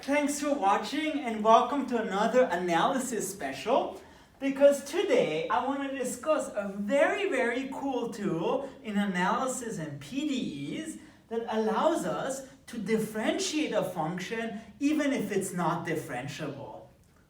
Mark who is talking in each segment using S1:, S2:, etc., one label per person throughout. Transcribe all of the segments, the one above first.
S1: thanks for watching and welcome to another analysis special. Because today I want to discuss a very cool tool in analysis and PDEs that allows us to differentiate a function even if it's not differentiable.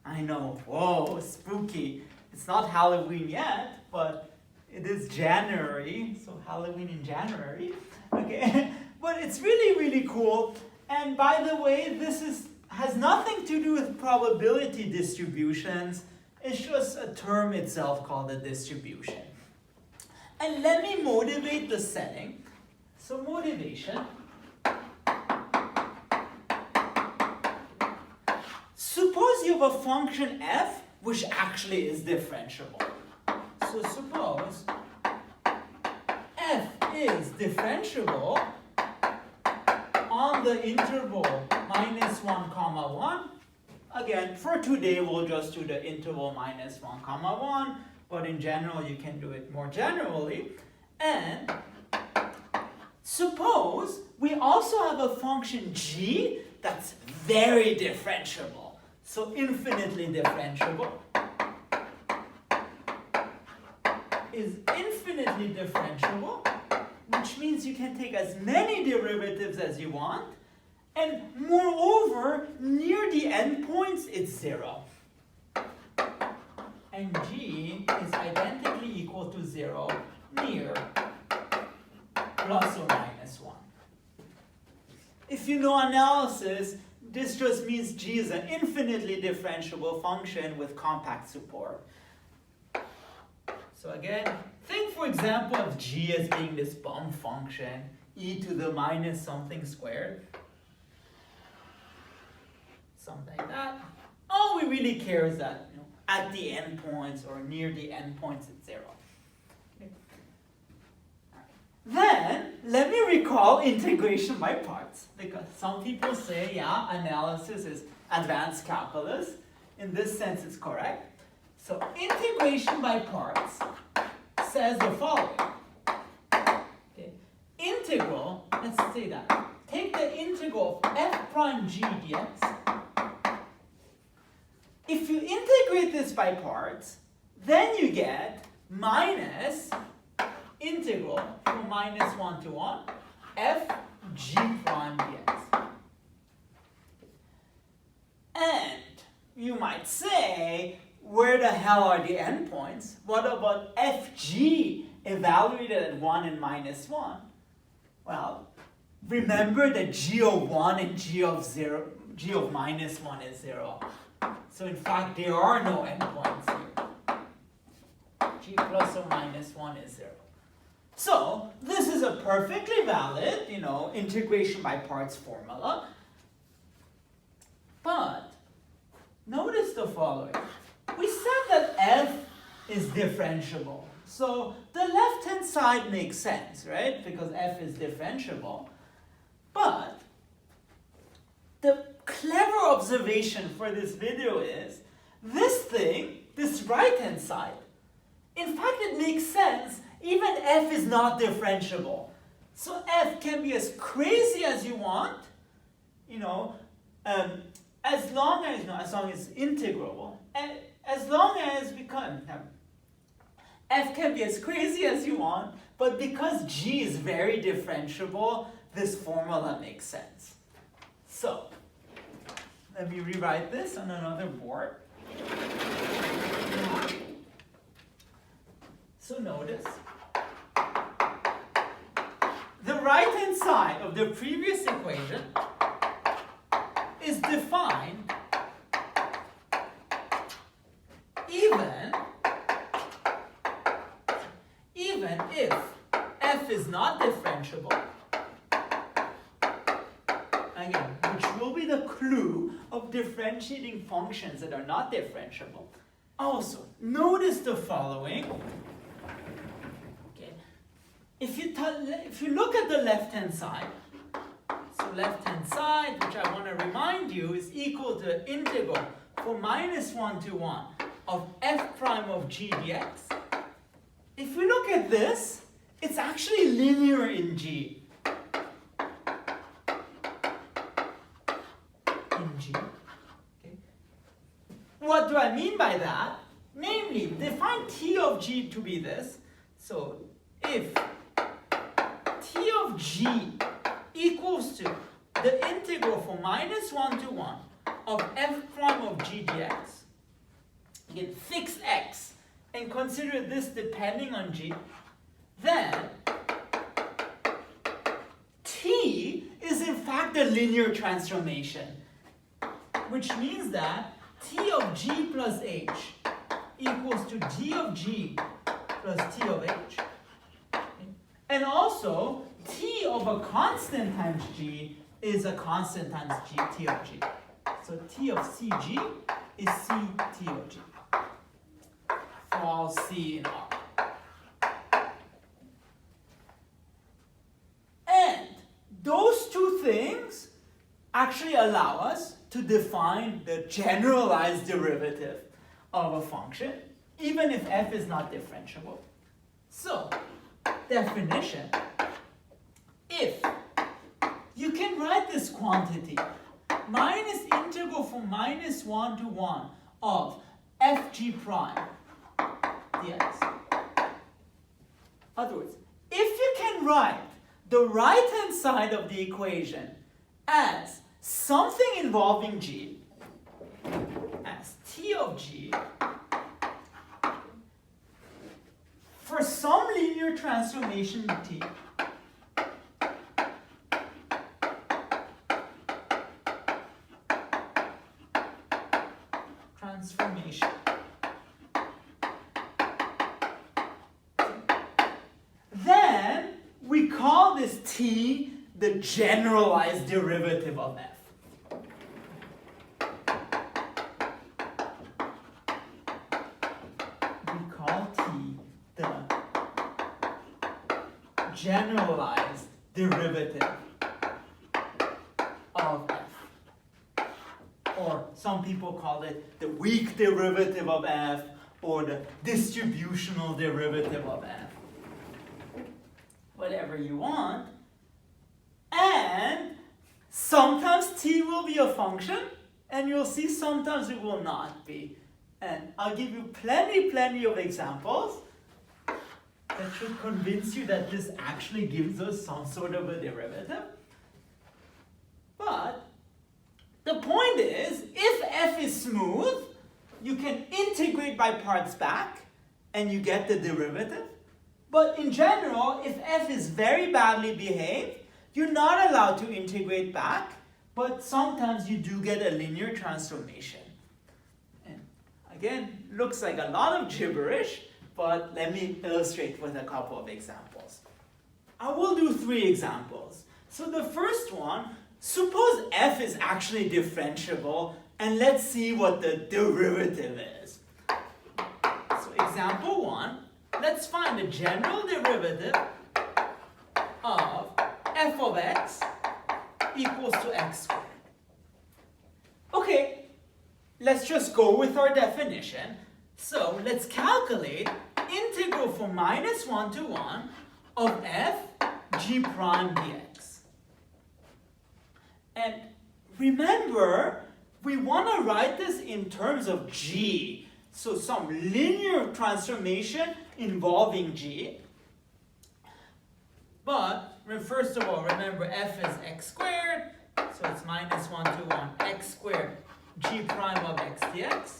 S1: I know, whoa, spooky. It's not Halloween yet, but it is January, so Halloween in January. Okay, but it's really cool. And by the way, this has nothing to do with probability distributions. It's just a term itself called a distribution. And let me motivate the setting. So motivation. Suppose you have a function f which actually is differentiable. So suppose f is differentiable on the interval -1, 1. Again, for today we'll just do the interval -1, 1, but in general you can do it more generally. And suppose we also have a function g that's very differentiable. So infinitely differentiable is infinitely differentiable, which means you can take as many derivatives as you want, and moreover, near the endpoints, it's 0. And g is identically equal to 0 near plus or minus 1. If you know analysis, this just means g is an infinitely differentiable function with compact support. So again, think for example of g as being this bump function, e to the minus something squared. Something like that. All we really care is that at the endpoints or near the endpoints it's 0. Okay. Then let me recall integration by parts, because some people say, yeah, analysis is advanced calculus. In this sense, it's correct. So integration by parts says the following. Okay. Integral, let's say that. Take the integral of f prime g dx. If you integrate this by parts, then you get minus integral from -1 to 1 f g prime dx. And you might say, where the hell are the endpoints? What about fg evaluated at 1 and -1? Well, remember that g of 1 and g of -1 is 0. So in fact, there are no endpoints here. G plus or minus 1 is 0. So this is a perfectly valid, integration by parts formula. But notice the following. We said that f is differentiable. So the left-hand side makes sense, right? Because f is differentiable. But the clever observation for this video is this thing, this right-hand side, in fact it makes sense even f is not differentiable. So f can be as crazy as you want, as long as it's integrable, and as long as we can f can be as crazy as you want, but because g is very differentiable, this formula makes sense. So let me rewrite this on another board. So notice, the right-hand side of the previous equation is defined even if f is not differentiable. Again, which will be the clue of differentiating functions that are not differentiable. Also, notice the following. Okay. If you look at the left-hand side, so left-hand side, which I want to remind you, is equal to integral from -1 to 1 of f prime of g dx. If we look at this, it's actually linear in g. in G. Okay. What do I mean by that? Namely, define T of G to be this. So if T of G equals to the integral from -1 to 1 of f prime of g dx, again, fix x, and consider this depending on g, then T is in fact a linear transformation, which means that T of G plus H equals to D of G plus T of H. And also, T of a constant times G is a constant times G, T of G. So T of CG is C T of G for all C in R. And those two things actually allow us to define the generalized derivative of a function, even if f is not differentiable. So, definition, if you can write this quantity minus integral from -1 to 1 of fg prime dx. In other words, if you can write the right-hand side of the equation as something involving g, as T of G, for some linear transformation T, then we call this T the generalized derivative of f. We call T the generalized derivative of f. Or some people call it the weak derivative of f, or the distributional derivative of f. Whatever you want. And sometimes T will be a function, and you'll see sometimes it will not be. And I'll give you plenty of examples that should convince you that this actually gives us some sort of a derivative. But the point is, if f is smooth, you can integrate by parts back, and you get the derivative. But in general, if f is very badly behaved, you're not allowed to integrate back, but sometimes you do get a linear transformation. And again, looks like a lot of gibberish, but let me illustrate with a couple of examples. I will do 3 examples. So the first one, suppose f is actually differentiable, and let's see what the derivative is. So example 1, let's find the general derivative of f of x equals to x squared. Okay, let's just go with our definition. So let's calculate integral from -1 to 1 of f g prime dx. And remember, we want to write this in terms of g. So some linear transformation involving g. But first of all, remember f is x squared, so it's -1 to 1 x squared g prime of x dx.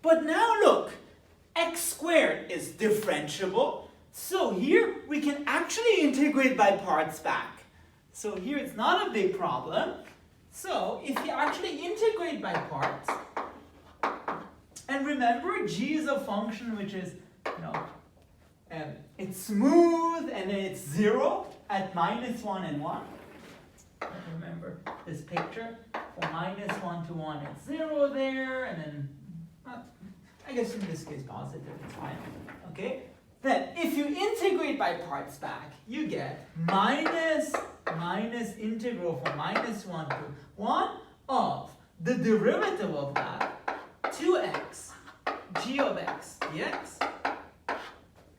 S1: But now look, x squared is differentiable, so here we can actually integrate by parts back. So here it's not a big problem. So if you actually integrate by parts, and remember g is a function which is, it's smooth and then it's 0 at -1 and 1. Remember this picture, from -1 to 1 it's 0 there, and then, I guess in this case positive, it's fine. Okay? Then if you integrate by parts back, you get minus integral from -1 to 1 of the derivative of that, 2x g of x dx.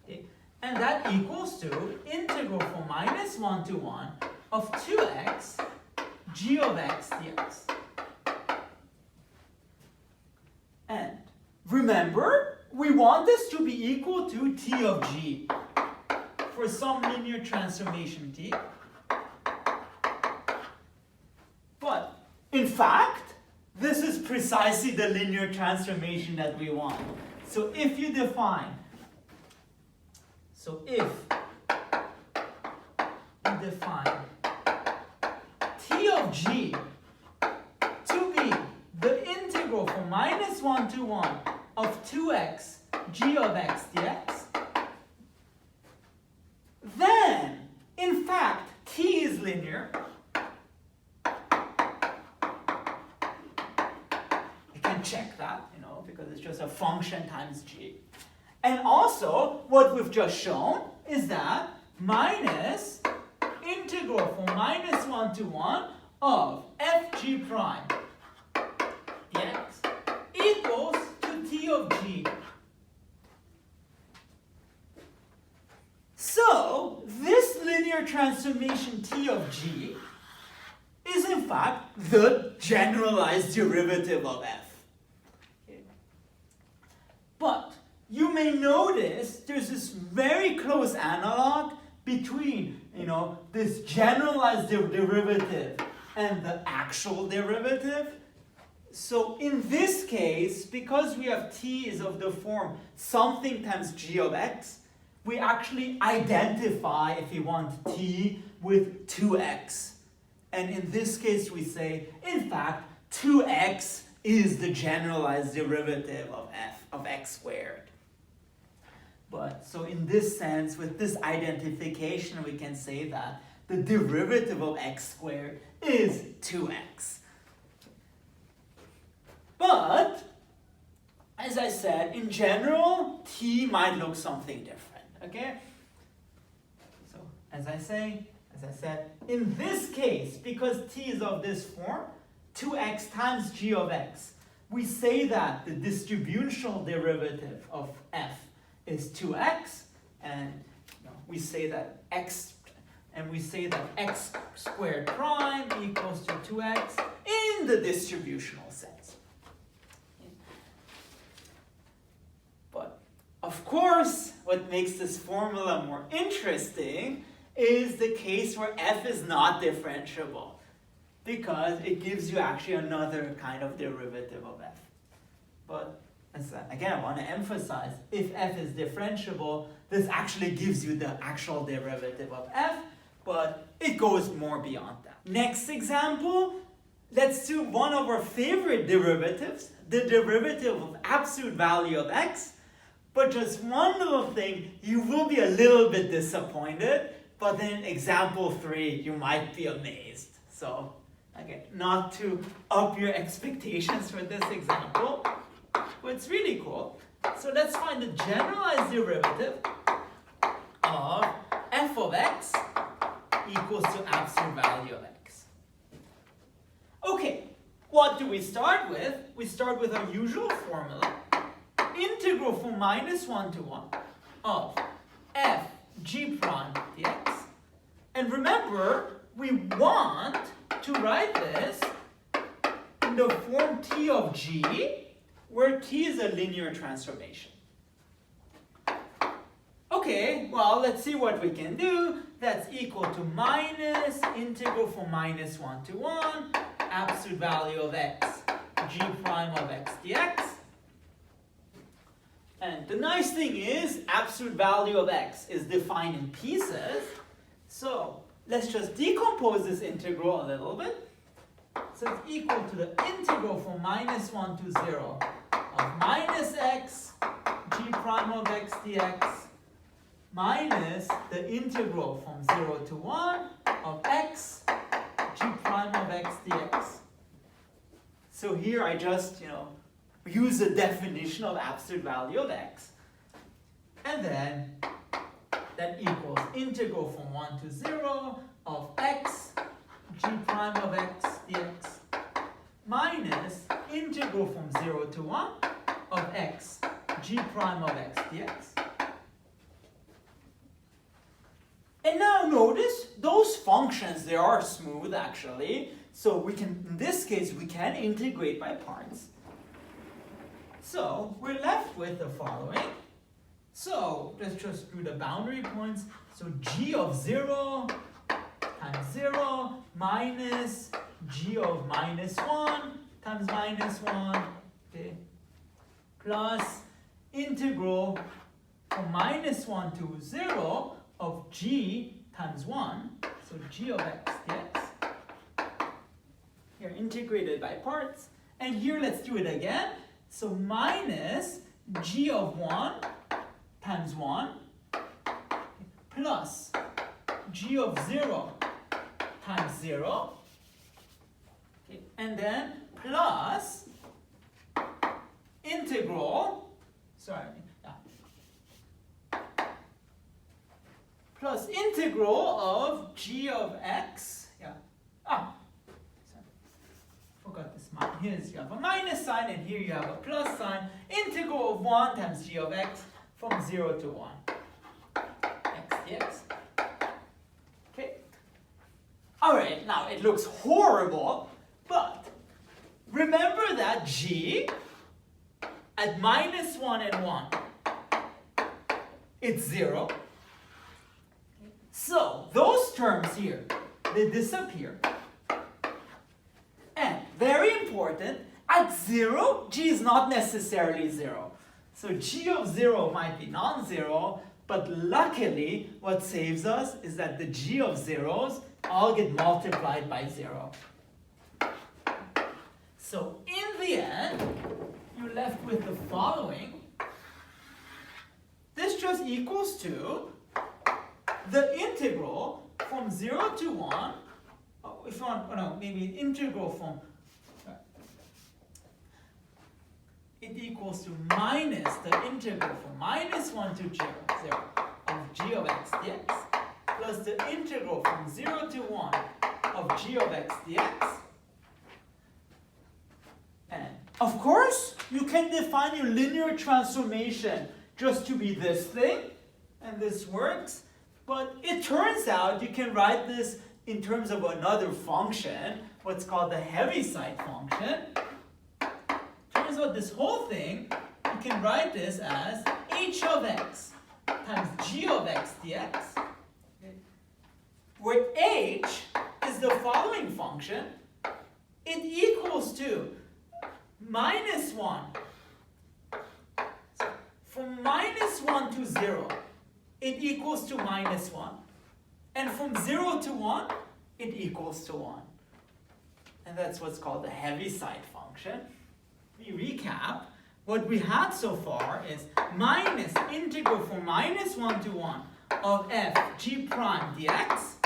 S1: Okay? And that equals to integral from -1 to 1 of 2x g of x dx. And remember, we want this to be equal to t of g for some linear transformation t. But in fact, this is precisely the linear transformation that we want. So if you define, t of g to be the integral from -1 to 1 of 2x g of x dx, then in fact t is linear. You can check that, because it's just a function times g. And also, what we've just shown is that minus integral from -1 to 1 of fg prime dx equals to t of g. So, this linear transformation t of g is in fact the generalized derivative of f. Okay. But you may notice there's this very close analog between, this generalized derivative and the actual derivative. So in this case, because we have t is of the form something times g of x, we actually identify, if you want, t with 2x. And in this case, we say, in fact, 2x is the generalized derivative of f of x squared. But so in this sense, with this identification, we can say that the derivative of x squared is 2x. But, as I said, in general, t might look something different, okay? So, as I said, in this case, because t is of this form, 2x times g of x, we say that the distributional derivative of f is 2x, and we say that x squared prime equals to 2x in the distributional sense. But of course, what makes this formula more interesting is the case where f is not differentiable, because it gives you actually another kind of derivative of f. But again, I want to emphasize, if f is differentiable, this actually gives you the actual derivative of f, but it goes more beyond that. Next example, let's do one of our favorite derivatives, the derivative of absolute value of x. But just one little thing, you will be a little bit disappointed, but then example 3, you might be amazed. So, again, not to up your expectations for this example, but it's really cool. So let's find the generalized derivative of f of x equals to absolute value of x. Okay, what do we start with? We start with our usual formula, integral from -1 to 1 of f g prime dx. And remember, we want to write this in the form t of g, where t is a linear transformation. Okay, well, let's see what we can do. That's equal to minus integral from -1 to 1, absolute value of x, g prime of x dx. And the nice thing is, absolute value of x is defined in pieces. So let's just decompose this integral a little bit. So it's equal to the integral from -1 to 0 of minus x g prime of x dx minus the integral from 0 to 1 of x g prime of x dx. So here I just, use the definition of absolute value of x. And then that equals integral from 1 to 0 of x g prime of x dx minus integral from 0 to 1 of x g prime of x dx. And now notice those functions, they are smooth actually. So we can, in this case, we can integrate by parts. So we're left with the following. So let's just do the boundary points. So g of 0 times 0 minus g of minus 1 times minus 1, okay, plus integral from minus 1 to 0 of g times 1, so g of x dx. Here integrated by parts. And here let's do it again. So minus g of 1 times 1 plus g of 0 times 0. Okay. And then plus integral, plus integral of g of x, forgot this sign. Here you have a minus sign, and here you have a plus sign. Integral of 1 times g of x from 0 to 1. X dx. Okay. Alright, now it looks horrible, but remember that g at minus 1 and 1, it's 0. So those terms here, they disappear. And very important, at 0, g is not necessarily 0. So g of 0 might be non-zero, but luckily what saves us is that the g of zeros all get multiplied by 0. So in the end, you're left with the following. This just equals to the integral from 0 to 1, if you want, maybe integral from, it equals to minus the integral from minus 1 to 0 of g of x dx plus the integral from 0 to 1 of g of x dx. And of course, you can define your linear transformation just to be this thing, and this works. But it turns out you can write this in terms of another function, what's called the Heaviside function. Turns out this whole thing, you can write this as h of x times g of x dx, where h is the following function. It equals to minus 1. So from minus 1 to 0, it equals to minus 1. And from 0 to 1, it equals to 1. And that's what's called the Heaviside function. We recap. What we had so far is minus integral from minus 1 to 1 of f g prime dx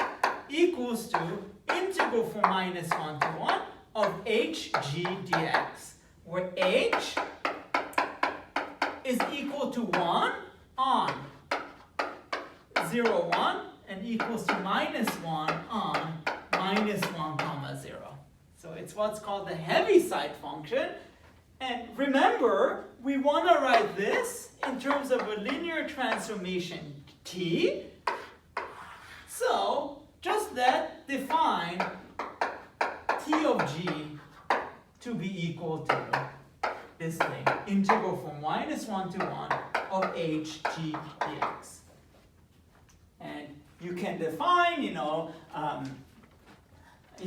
S1: equals to integral from minus 1 to 1 of h g dx, where h is equal to 1 on 0, 1, and equals to minus 1 on minus 1 comma 0. So it's what's called the Heaviside function. And remember, we want to write this in terms of a linear transformation t. So just define t of g to be equal to this thing, integral from minus 1 to 1 of h g dx. And you can define, you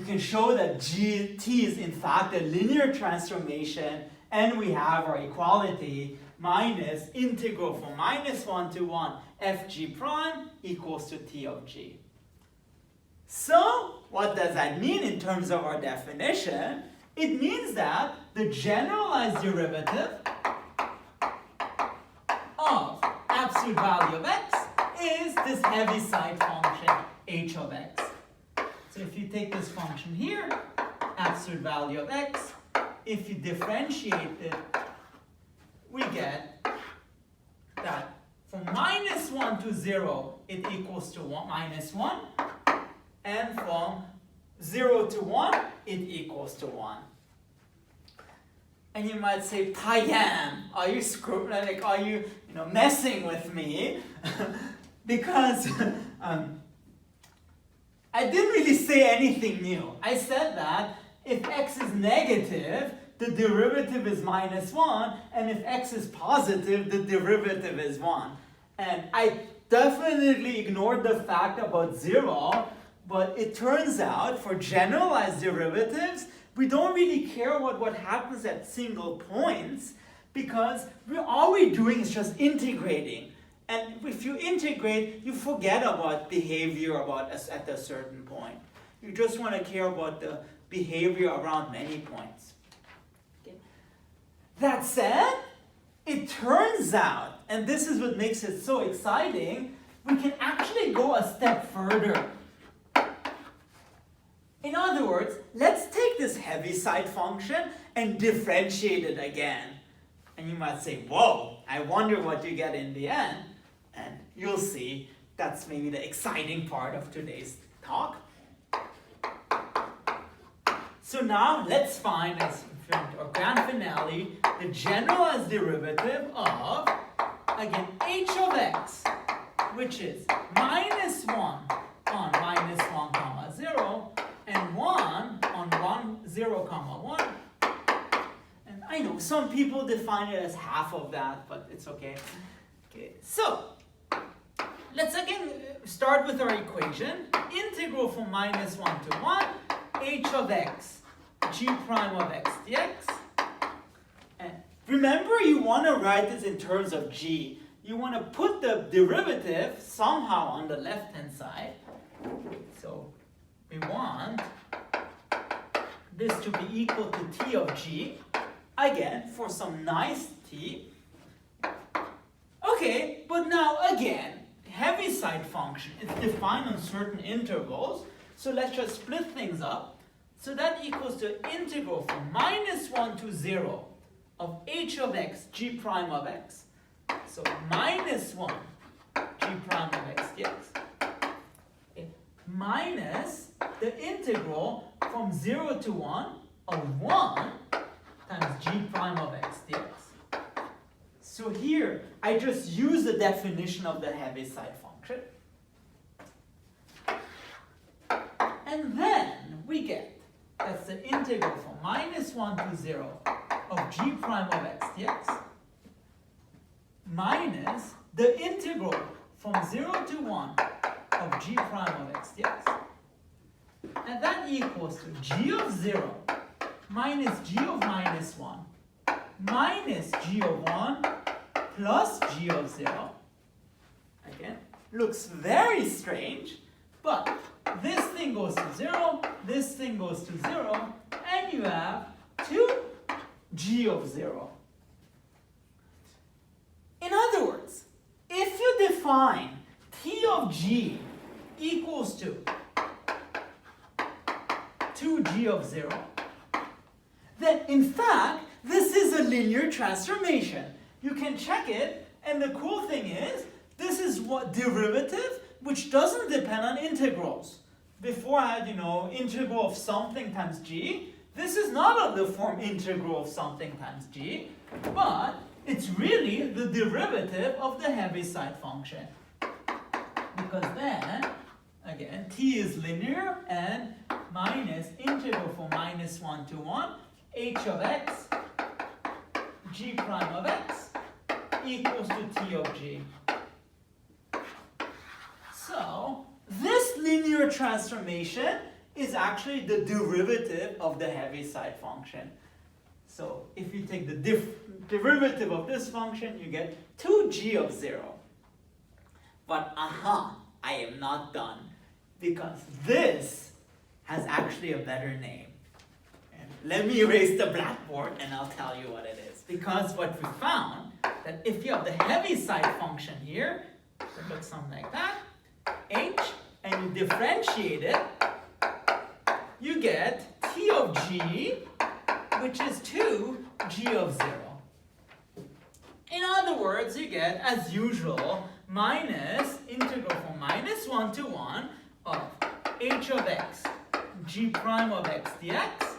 S1: can show that t is in fact a linear transformation, and we have our equality minus integral from minus 1 to 1 f g prime equals to t of g. So what does that mean in terms of our definition? It means that the generalized derivative of absolute value of x is this Heaviside function h of x. So if you take this function here, absolute value of x, if you differentiate it, we get that from minus 1 to 0, it equals to minus 1, and from 0 to 1, it equals to 1. And you might say, Payam, are you messing with me? Because I didn't really say anything new. I said that if x is negative, the derivative is -1, and if x is positive, the derivative is 1. And I definitely ignored the fact about 0, but it turns out for generalized derivatives, we don't really care about what happens at single points, because all we're doing is just integrating. And if you integrate, you forget about behavior at a certain point. You just want to care about the behavior around many points. Okay. That said, it turns out, and this is what makes it so exciting, we can actually go a step further. In other words, let's take this Heaviside function and differentiate it again. And you might say, whoa, I wonder what you get in the end. And you'll see that's maybe the exciting part of today's talk. So now let's find, as our grand finale, the generalized derivative of, again, h of x, which is -1 on -1 comma 0, and 1 on 0 comma 1. And I know some people define it as half of that, but it's okay. Okay, so let's again start with our equation. Integral from -1 to 1, h of x, g prime of x dx. And remember, you want to write this in terms of g. You want to put the derivative somehow on the left-hand side. So we want this to be equal to t of g, again, for some nice t. Okay, but now again, Heaviside function is defined on certain intervals, so let's just split things up. So that equals to integral from -1 to 0 of h of x, g prime of x. So -1 g prime of x dx. Minus the integral from 0 to 1 of 1 times g prime of x dx. So here, I just use the definition of the Heaviside function. And then we get, that's the integral from -1 to 0 of g prime of x dx minus the integral from 0 to 1 of g prime of x dx. And that equals to g of 0 minus g of -1 minus g of 1 plus g of 0. Again, looks very strange, but this thing goes to 0, this thing goes to 0, and you have 2g of 0. In other words, if you define t of g equals to 2g of 0, then in fact, this is a linear transformation. You can check it, and the cool thing is, this is what derivative, which doesn't depend on integrals. Before I had, integral of something times g. This is not of the form integral of something times g, but it's really the derivative of the Heaviside function. Because then, again, t is linear, and minus integral from -1 to 1, h of x, g prime of x, equals to t of g. So, this linear transformation is actually the derivative of the Heaviside function. So, if you take the derivative of this function, you get 2g of 0. But I am not done, because this has actually a better name. And let me erase the blackboard and I'll tell you what it is. Because what we found, that if you have the Heaviside function here, it looks something like that, h, and you differentiate it, you get t of g, which is 2g of 0. In other words, you get, as usual, minus integral from -1 to 1 of h of x, g prime of x dx,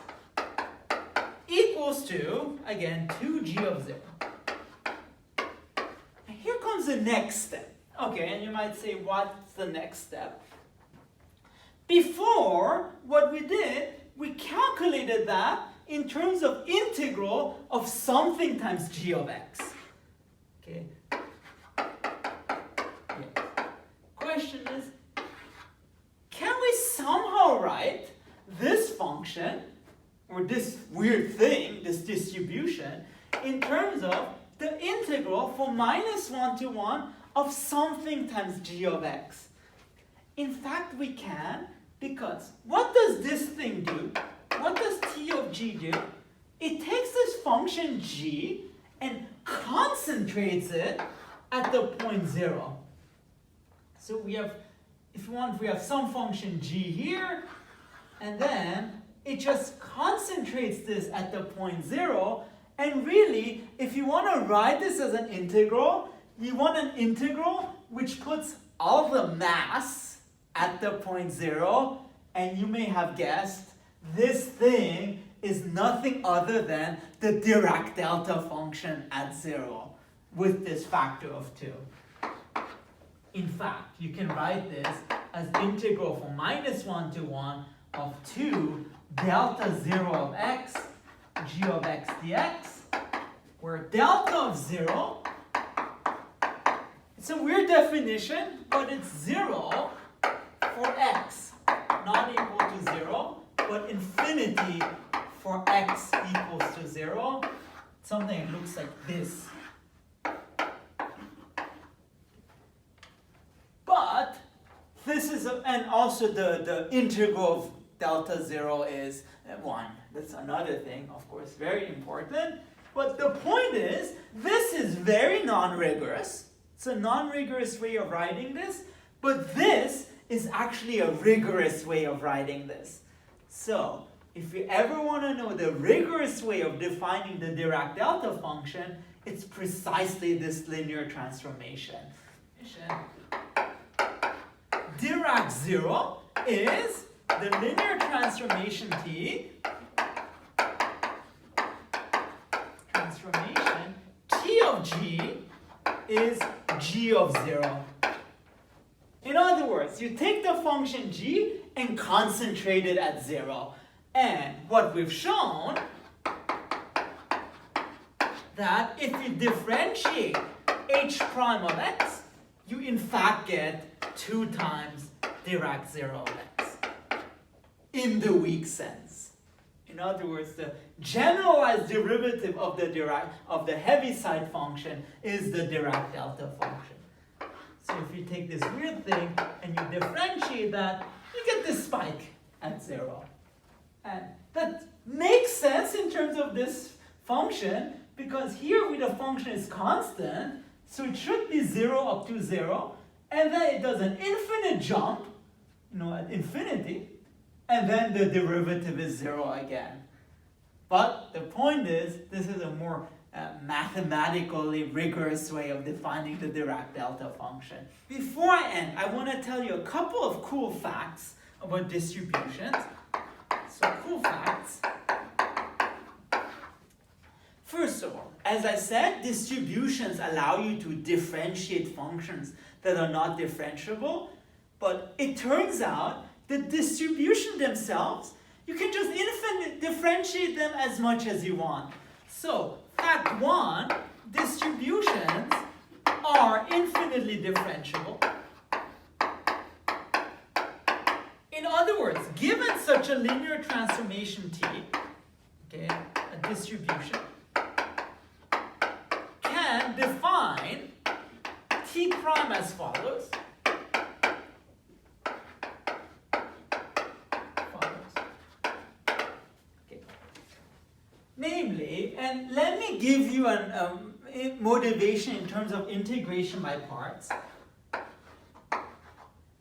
S1: equals to, again, 2g of 0. And here comes the next step. Okay, and you might say, what's the next step? Before, what we did, we calculated that in terms of integral of something times g of x. Okay. Yeah. Question is, can we somehow write this function, or this weird thing, this distribution, in terms of the integral from -1 to 1 of something times g of x? In fact, we can, because what does this thing do? What does t of g do? It takes this function g and concentrates it at the point 0. So we have, if you want, we have some function g here, and then it just concentrates this at the point 0. And really, if you want to write this as an integral, you want an integral which puts all the mass at the point 0, and you may have guessed, this thing is nothing other than the Dirac delta function at 0 with this factor of 2. In fact, you can write this as integral from -1 to 1 of 2 delta 0 of x, g of x dx, where delta of 0, it's a weird definition, but it's 0 for x not equal to 0, but infinity for x equals to 0. Something that looks like this. But this is, and also the integral of delta 0 is 1. That's another thing, of course, very important. But the point is, this is very non-rigorous. It's a non-rigorous way of writing this, but this is actually a rigorous way of writing this. So, if you ever want to know the rigorous way of defining the Dirac delta function, it's precisely this linear transformation. Dirac 0 is the linear transformation t of g is g of 0. In other words, you take the function g and concentrate it at 0. And what we've shown, that if you differentiate h prime of x, you in fact get 2 times Dirac 0 of x in the weak sense. In other words, the generalized derivative of the Dirac, of the Heaviside function is the Dirac delta function. So if you take this weird thing and you differentiate that, you get this spike at 0. And that makes sense in terms of this function, because here the function is constant, so it should be 0 up to 0, and then it does an infinite jump, at infinity, and then the derivative is 0 again. But the point is, this is a more mathematically rigorous way of defining the Dirac delta function. Before I end, I want to tell you a couple of cool facts about distributions. So cool facts. First of all, as I said, distributions allow you to differentiate functions that are not differentiable, but it turns out the distribution themselves, you can just differentiate them as much as you want. So, fact 1, distributions are infinitely differentiable. In other words, given such a linear transformation t, okay, a distribution, can define t prime as follows. Namely, and let me give you a motivation in terms of integration by parts.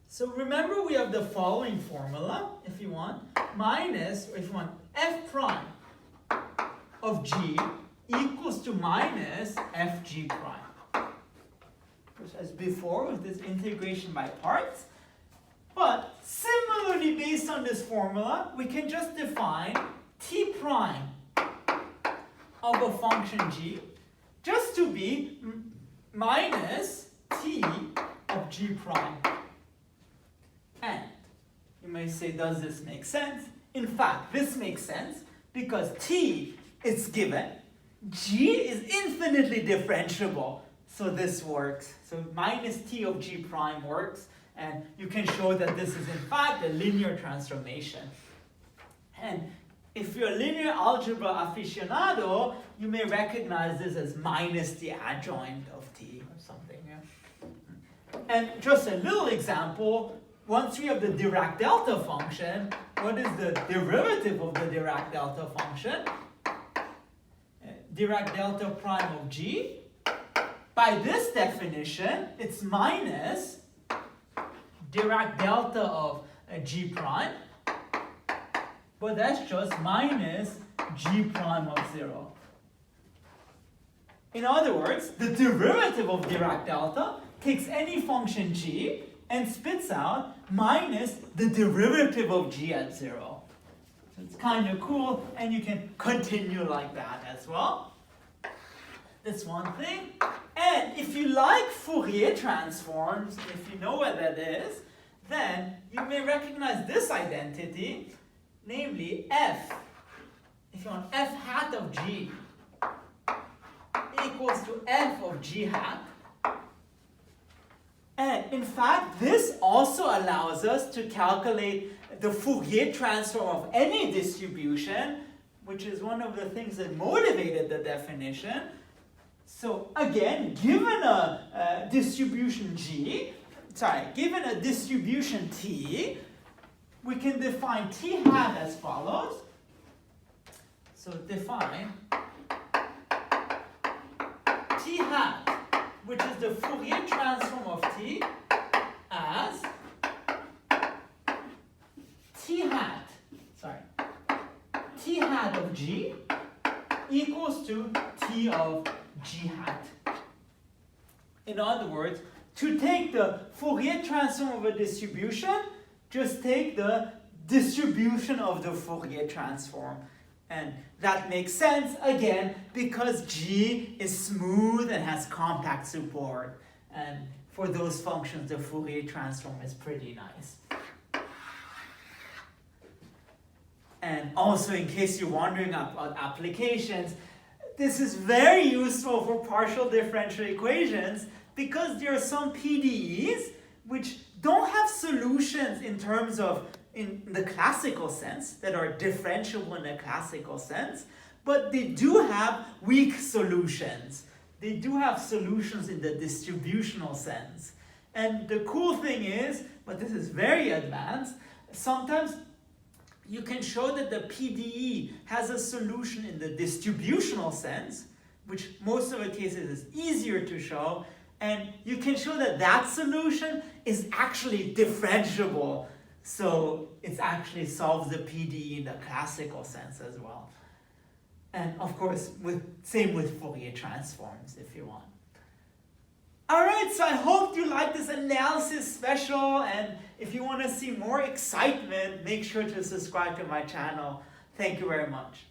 S1: So remember, we have the following formula, if you want, minus, or if you want, f prime of g equals to minus fg prime. As before with this integration by parts. But similarly, based on this formula, we can just define t prime of a function g just to be minus t of g prime. And you may may say, does this make sense? In fact, this makes sense because t is given. G is infinitely differentiable. So this works. So minus t of g prime works. And you can show that this is in fact a linear transformation. And if you're a linear algebra aficionado, you may recognize this as minus the adjoint of t or something. Yeah? And just a little example, once we have the Dirac delta function, what is the derivative of the Dirac delta function? Dirac delta prime of g. By this definition, it's minus Dirac delta of g prime, but that's just minus g prime of 0. In other words, the derivative of Dirac delta takes any function g and spits out minus the derivative of g at 0. So it's kind of cool, and you can continue like that as well. That's one thing. And if you like Fourier transforms, if you know what that is, then you may recognize this identity, namely f. If you want f hat of g equals to f of g hat. And in fact, this also allows us to calculate the Fourier transform of any distribution, which is one of the things that motivated the definition. So again, given a distribution given a distribution t, we can define t hat as follows. So define t hat, which is the Fourier transform of t, as t hat of g equals to t of g hat. In other words, to take the Fourier transform of a distribution, just take the distribution of the Fourier transform. And that makes sense, again, because g is smooth and has compact support. And for those functions, the Fourier transform is pretty nice. And also, in case you're wondering about applications, this is very useful for partial differential equations because there are some PDEs which don't have solutions in terms of in the classical sense, that are differentiable in a classical sense, but they do have weak solutions. They do have solutions in the distributional sense. And the cool thing is, but this is very advanced, sometimes you can show that the PDE has a solution in the distributional sense, which most of the cases is easier to show, and you can show that that solution is actually differentiable. So it actually solves the PDE in the classical sense as well. And of course, same with Fourier transforms if you want. Alright, so I hope you like this analysis special, and if you want to see more excitement, make sure to subscribe to my channel. Thank you very much.